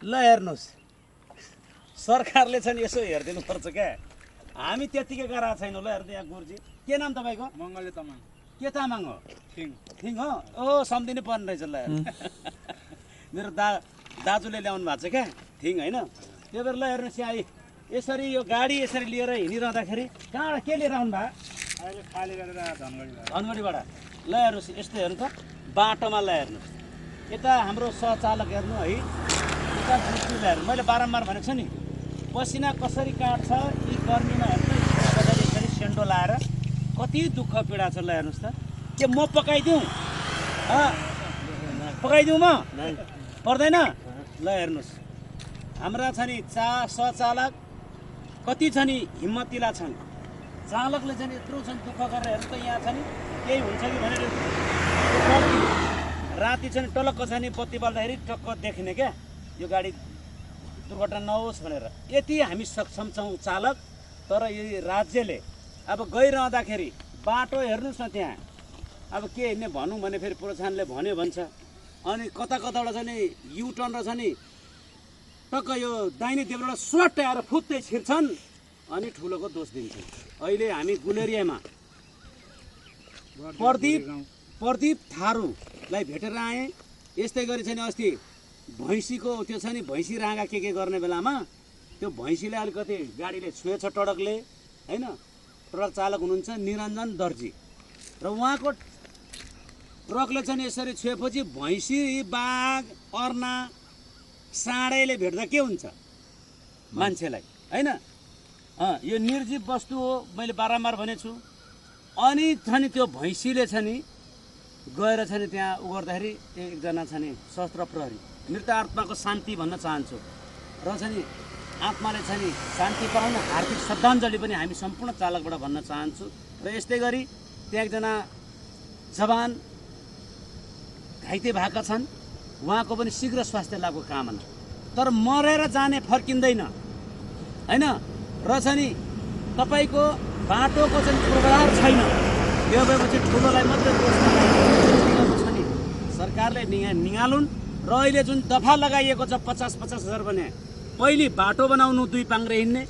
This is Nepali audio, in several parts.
ल हेर्नुहोस् सरकारले चाहिँ यसो हेरिदिनु पर्छ क्या हामी त्यतिकै गराएको छैनौँ ल हेर्नु यहाँ गुरुजी के नाम तपाईँको मङ्गले तामाङ के तामाङ हो थिङ थिङ हो ओ सम्झिनु पर्ने रहेछ ल हेर्नु मेरो दाजुले ल्याउनु भएको छ क्या थिङ होइन त्यो भएर ल हेर्नुहोस् यहाँ यसरी यो गाडी यसरी लिएर हिँडिरहँदाखेरि कहाँबाट के लिएर आउनु भयो अहिले खाली गरेर धनगढीबाट धनगढीबाट ल हेर्नुहोस् यस्तो हेर्नु त बाटोमा ल हेर्नुहोस् यता हाम्रो सहचालक हेर्नु है यता दृष्टिले हेर्नु मैले बारम्बार भनेको छु नि पसिना कसरी काट्छ यी गर्मीमा हेर्नु यसरी सेन्डो लाएर कति दुःख पीडा छ ल हेर्नुहोस् त के म पकाइदिउँ पकाइदिउँ म पर्दैन ल हेर्नुहोस् हाम्रा छ नि सहचालक कति छ नि हिम्मतिला छन् चालकले चाहिँ यत्रो छन् दुःख गरेर हेर्नु त यहाँ छ नि केही हुन्छ कि भनेर राति चाहिँ टलक्क छ नि बत्ती बल्दाखेरि टक्क देखिने क्या यो गाडी दुर्घटना नहोस् भनेर यति हामी सक्षम छौँ चालक तर यो राज्यले अब गइरहँदाखेरि बाटो हेर्नुहोस् न त्यहाँ अब के हिँड्ने भनौँ भने फेरि प्रोत्साहनले भन्यो भन्छ अनि कता कताबाट छ नि युटर्न र छ नि टक्क यो दाहिने देब्रेबाट स्वाट आएर फुत्तै छिर्छन् अनि ठुलोको दोष दिन्छन् अहिले हामी गुलेरियामा प्रदीप थारूलाई भेटेर आएँ यस्तै गरी चाहिँ अस्ति भैँसीको त्यो छ नि भैँसी राँगा के गर्ने बेलामा त्यो भैँसीले अलिकति गाडीले छुएछ टडकले होइन ट्रक चालक हुनुहुन्छ निरञ्जन दर्जी र उहाँको ट्रकले चाहिँ यसरी छुएपछि भैँसी बाघ अर्ना साँडेले भेट्दा के हुन्छ मान्छेलाई होइन यो निर्जीव वस्तु हो मैले बारम्बार भनेछु अनि छ नि त्यो भैँसीले छ नि गएर छ नि त्यहाँ उ गर्दाखेरि एकजना छ नि सशस्त्र प्रहरी मृत आत्माको शान्ति भन्न चाहन्छु र छ नि आत्माले छ नि शान्ति पाउन हार्दिक श्रद्धाञ्जली पनि हामी सम्पूर्ण चालकबाट भन्न चाहन्छु र यस्तै गरी त्यहाँ एकजना जवान घाइते भएका छन् उहाँको पनि शीघ्र स्वास्थ्य लाभको कामना तर मरेर जाने फर्किँदैन होइन र छ नि तपाईँको बाटोको चाहिँ पूर्वाधार छैन त्यो भएपछि ठुलोलाई मात्रै दोष छ नि सरकारले निहालुन् र अहिले जुन दफा लगाइएको छ 50,000 भने पहिले बाटो बनाउनु 2 पाङ्ग्रे हिँड्ने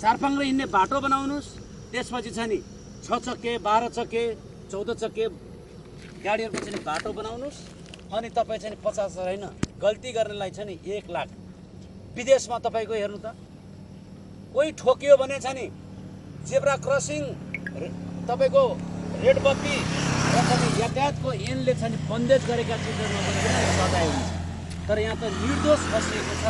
4 पाङ्ग्रे हिँड्ने बाटो बनाउनुहोस् त्यसपछि छ नि 6 चक्के 12 चक्के 14 चक्के गाडीहरूको चाहिँ बाटो बनाउनुहोस् अनि तपाईँ चाहिँ 50,000 होइन गल्ती गर्नेलाई छ नि 1 लाख विदेशमा तपाईँको हेर्नु त कोही ठोकियो भने छ नि जेब्रा क्रसिङ तपाईँको रेड बत्ती र पनि यातायातको ऐनले छ नि बन्देज गरेका चिजहरूमा पनि सजाय हुन्छ तर यहाँ त निर्दोष बसिएको छ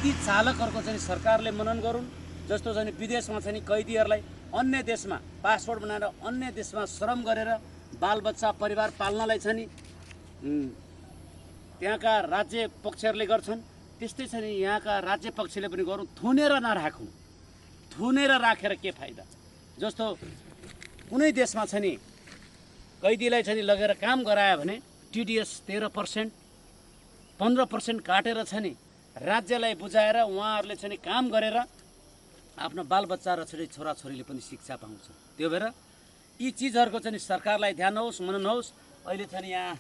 ती चालकहरूको चाहिँ सरकारले मनन गरून् जस्तो छ नि विदेशमा छ नि कैदीहरूलाई अन्य देशमा पासपोर्ट बनाएर अन्य देशमा श्रम गरेर बालबच्चा परिवार पाल्नलाई छ नि त्यहाँका राज्य पक्षहरूले गर्छन् त्यस्तै छ नि यहाँका राज्य पक्षले पनि गरौँ थुनेर नराखौँ थुनेर राखेर के फाइदा जस्तो कुनै देशमा छ नि कैदीलाई छ नि लगेर काम गरायो भने टिडिएस 13% 15% काटेर छ नि राज्यलाई बुझाएर उहाँहरूले छ नि काम गरेर आफ्नो बालबच्चा र छोराछोरीले पनि शिक्षा पाउँछ त्यो भएर यी चिजहरूको चाहिँ सरकारलाई ध्यान होस् मनन होस् अहिले छ नि यहाँ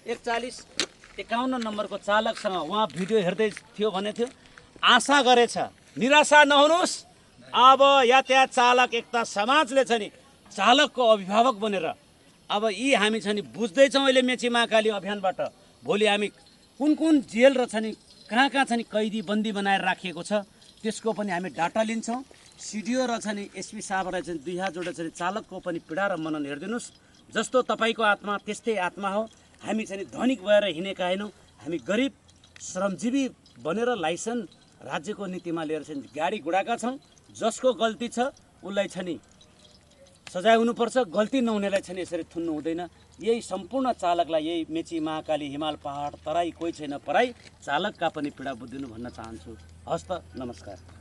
4151 नम्बरको चालकसँग उहाँ भिडियो हेर्दै थियो भने थियो आशा गरेछ निराशा नहुनुहोस् अब यातायात चालक एकता समाजले छ नि चालकको अभिभावक बनेर अब यी हामी छ नि बुझ्दैछौँ अहिले मेची महाकाली अभियानबाट भोलि हामी कुन कुन जेल र छ नि कहाँ छ नि कैदी बन्दी बनाएर राखिएको छ त्यसको पनि हामी डाटा लिन्छौँ सिडिओ र छ नि एसपी साहबलाई चाहिँ 2 हात जोडेर चाहिँ चालकको पनि पीडा र मनन हेरिदिनुहोस् जस्तो तपाईँको आत्मा त्यस्तै आत्मा हो हामी चाहिँ धनिक भएर हिँडेका होइनौँ हामी गरिब श्रमजीवी बनेर लाइसेन्स राज्यको नीतिमा लिएर चाहिँ गाडी गुडाएका छौँ जसको गल्ती छ उसलाई छ नि सजाय हुनुपर्छ गल्ती नहुनेलाई छ नि यसरी थुन्नु हुँदैन यही सम्पूर्ण चालकलाई यही मेची महाकाली हिमाल पहाड तराई कोही छैन पराई चालकका पनि पीडा बुझिदिनु भन्न चाहन्छु हस्त नमस्कार।